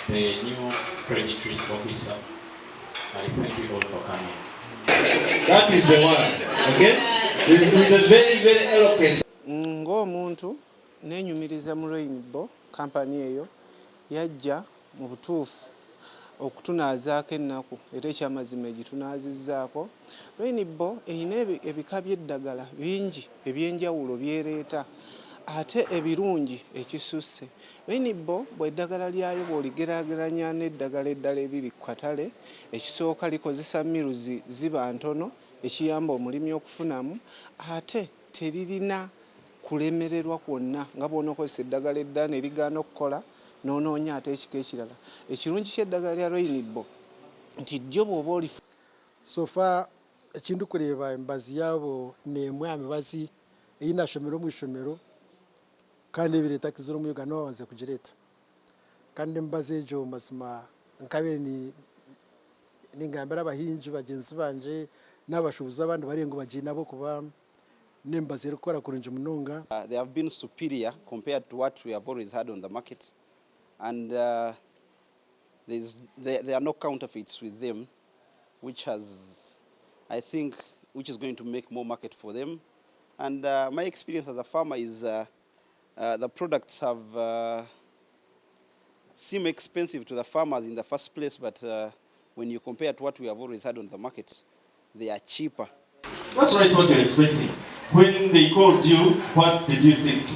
the new credit risk officer. I thank you all for coming. That is the one, okay? With a very, very eloquent. Ng'omuntu nenyumiriza mu Rainbow kampani eyo yajja mu butuufu okutunaazaako ennaku era ekyamazima egitunaazizaako. Rainbow erina ebika by'eddagala bingi eby'enjawulo byereeta ate ebirungi ekisusse. Rainbow bw'eddagala lyayo bw'oligeraageranya n'eddagala eddala eriri ku katale, ekisooka likozesa miruzi ziba ntono ekiyamba omulimi okufunamu, ate teririna kulemererwa kwonna nga bw'onookozesa eddagala eddala ne ligaana okukola n'onoonya ate ekika ekirala. Ekirungi ky'eddagala lya Rainbow nti ddyo bw'oba oli sofa ekintu kureeba emibazi yaabo n'emwe aha mibazi eyinashomero mu ishomero kandi ebireetakizire omu Uganda babanze kugireeta kandi emibazi egyo mazima nkabe ningambira abahingi bagyenzi banje n'abashubuzi abandi bari ngu bagiine nabo kuba n'emibazi erikukora kurungi munonga. They have been superior compared to what we have always had on the market, and there are no counterfeits with them, which has, I think, which is going to make more market for them. And my experience as a farmer is the products have seem expensive to the farmers in the first place, but when you compare to what we have always had on the market, they are cheaper. What's right what you're expecting? When they called you, what did you think?